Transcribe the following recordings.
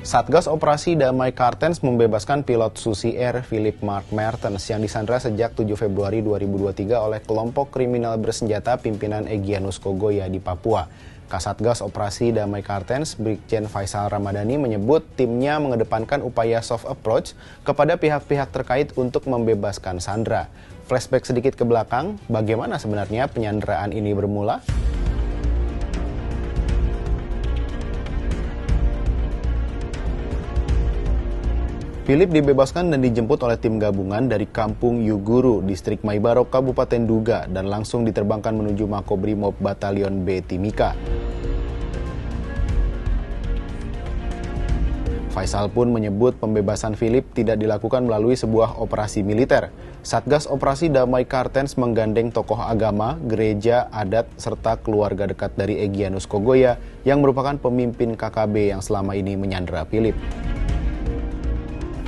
Satgas Operasi Damai Kartens membebaskan pilot Susi Air Philip Mark Mertens yang disandra sejak 7 Februari 2023 oleh kelompok kriminal bersenjata pimpinan Egyanus Kogoya di Papua. Kasatgas Operasi Damai Kartens, Brigjen Faisal Ramadhani menyebut timnya mengedepankan upaya soft approach kepada pihak-pihak terkait untuk membebaskan sandera. Flashback sedikit ke belakang, bagaimana sebenarnya penyanderaan ini bermula? Philip dibebaskan dan dijemput oleh tim gabungan dari Kampung Yuguru, Distrik Maibarok, Kabupaten Duga, dan langsung diterbangkan menuju Makobrimob Batalion B Timika. Faisal pun menyebut pembebasan Philip tidak dilakukan melalui sebuah operasi militer. Satgas Operasi Damai Kartens menggandeng tokoh agama, gereja, adat, serta keluarga dekat dari Egyanus Kogoya yang merupakan pemimpin KKB yang selama ini menyandera Philip.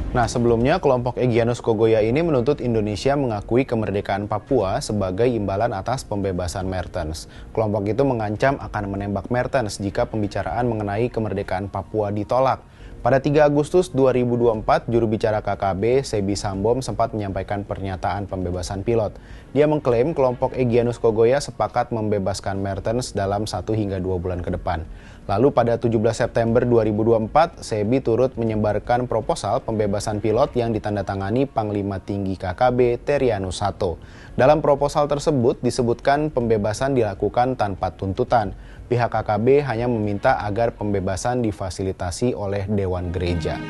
Nah, sebelumnya kelompok Egyanus Kogoya ini menuntut Indonesia mengakui kemerdekaan Papua sebagai imbalan atas pembebasan Mertens. Kelompok itu mengancam akan menembak Mertens jika pembicaraan mengenai kemerdekaan Papua ditolak. Pada 3 Agustus 2024, juru bicara KKB, Sebi Sambom, sempat menyampaikan pernyataan pembebasan pilot. Dia mengklaim kelompok Egyanus Kogoya sepakat membebaskan Mertens dalam 1 hingga 2 bulan ke depan. Lalu pada 17 September 2024, Sebi turut menyebarkan proposal pembebasan pilot yang ditandatangani Panglima Tinggi KKB Terianus Sato. Dalam proposal tersebut disebutkan pembebasan dilakukan tanpa tuntutan. Pihak KKB hanya meminta agar pembebasan difasilitasi oleh Dewan Gereja.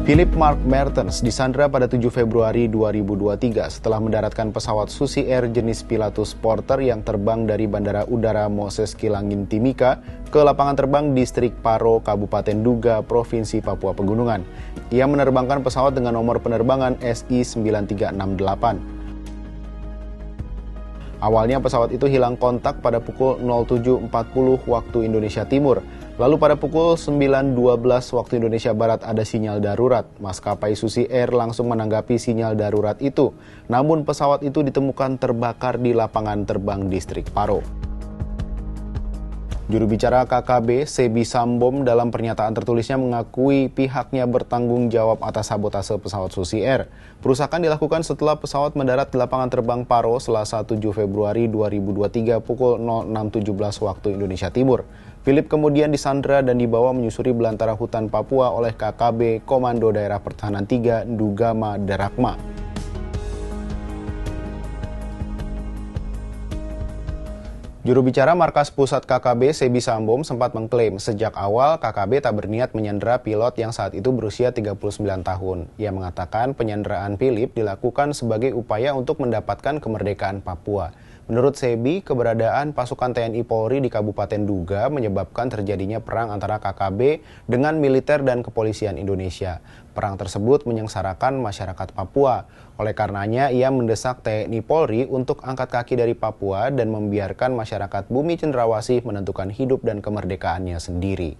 Philip Mark Mertens disandra pada 7 Februari 2023 setelah mendaratkan pesawat Susi Air jenis Pilatus Porter yang terbang dari Bandara Udara Moses Kilangin Timika ke lapangan terbang Distrik Paro, Kabupaten Duga, Provinsi Papua Pegunungan. Ia menerbangkan pesawat dengan nomor penerbangan SI9368. Awalnya pesawat itu hilang kontak pada pukul 07.40 waktu Indonesia Timur. Lalu pada pukul 9.12 waktu Indonesia Barat ada sinyal darurat. Maskapai Susi Air langsung menanggapi sinyal darurat itu. Namun pesawat itu ditemukan terbakar di lapangan terbang Distrik Paro. Juru bicara KKB, Sebi Sambom, dalam pernyataan tertulisnya mengakui pihaknya bertanggung jawab atas sabotase pesawat Susi Air. Perusakan dilakukan setelah pesawat mendarat di lapangan terbang Paro Selasa 7 Februari 2023 pukul 06.17 waktu Indonesia Timur. Philip kemudian disandra dan dibawa menyusuri belantara hutan Papua oleh KKB Komando Daerah Pertahanan 3 Ndugama Derakma. Juru bicara Markas Pusat KKB Sebi Sambom sempat mengklaim sejak awal KKB tak berniat menyandera pilot yang saat itu berusia 39 tahun. Ia mengatakan penyanderaan Philip dilakukan sebagai upaya untuk mendapatkan kemerdekaan Papua. Menurut Sebi, keberadaan pasukan TNI Polri di Kabupaten Duga menyebabkan terjadinya perang antara KKB dengan militer dan kepolisian Indonesia. Perang tersebut menyengsarakan masyarakat Papua. Oleh karenanya, ia mendesak TNI Polri untuk angkat kaki dari Papua dan membiarkan masyarakat Bumi Cenderawasih menentukan hidup dan kemerdekaannya sendiri.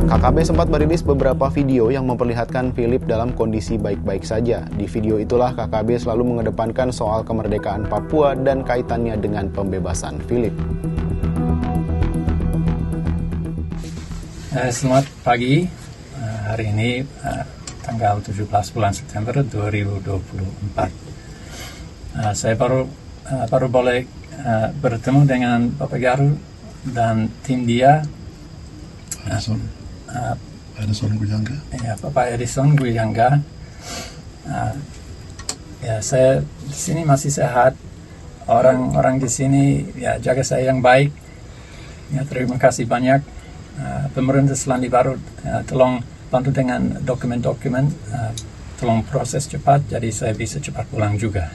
KKB sempat merilis beberapa video yang memperlihatkan Philip dalam kondisi baik-baik saja. Di video itulah KKB selalu mengedepankan soal kemerdekaan Papua dan kaitannya dengan pembebasan Philip. Selamat pagi, hari ini tanggal 17 bulan September 2024. Saya baru boleh bertemu dengan Bapak Garu dan tim dia. Edison Guyangga. Ya, Bapak Edison Guyangga. Saya di sini masih sehat. Orang di sini ya jaga saya yang baik. Ya, terima kasih banyak. Pemerintah Selandia Baru tolong bantu dengan dokumen-dokumen, tolong proses cepat, jadi saya bisa cepat pulang juga.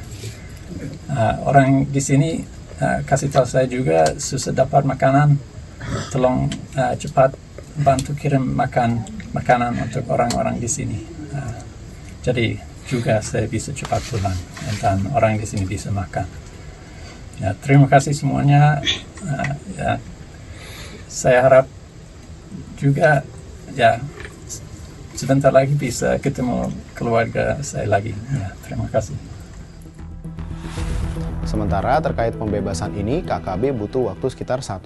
Orang di sini kasih tahu saya juga susah dapat makanan, tolong cepat bantu kirim makanan untuk orang-orang di sini. Jadi juga saya bisa cepat pulang dan orang di sini bisa makan. Ya, terima kasih semuanya. Ya, saya harap juga ya sebentar lagi bisa ketemu keluarga saya lagi. Ya, terima kasih. Sementara terkait pembebasan ini, KKB butuh waktu sekitar 1-2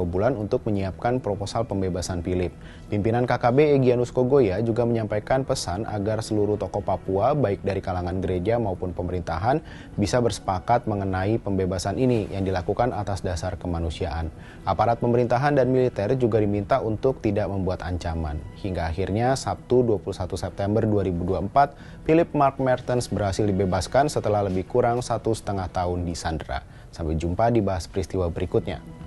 bulan untuk menyiapkan proposal pembebasan Philip. Pimpinan KKB Egyanus Kogoya juga menyampaikan pesan agar seluruh tokoh Papua, baik dari kalangan gereja maupun pemerintahan, bisa bersepakat mengenai pembebasan ini yang dilakukan atas dasar kemanusiaan. Aparat pemerintahan dan militer juga diminta untuk tidak membuat ancaman. Hingga akhirnya Sabtu 21 September 2024, Philip Mark Mertens berhasil dibebaskan setelah lebih kurang 1,5 tahun disandera. Sampai jumpa di Bahas Peristiwa berikutnya.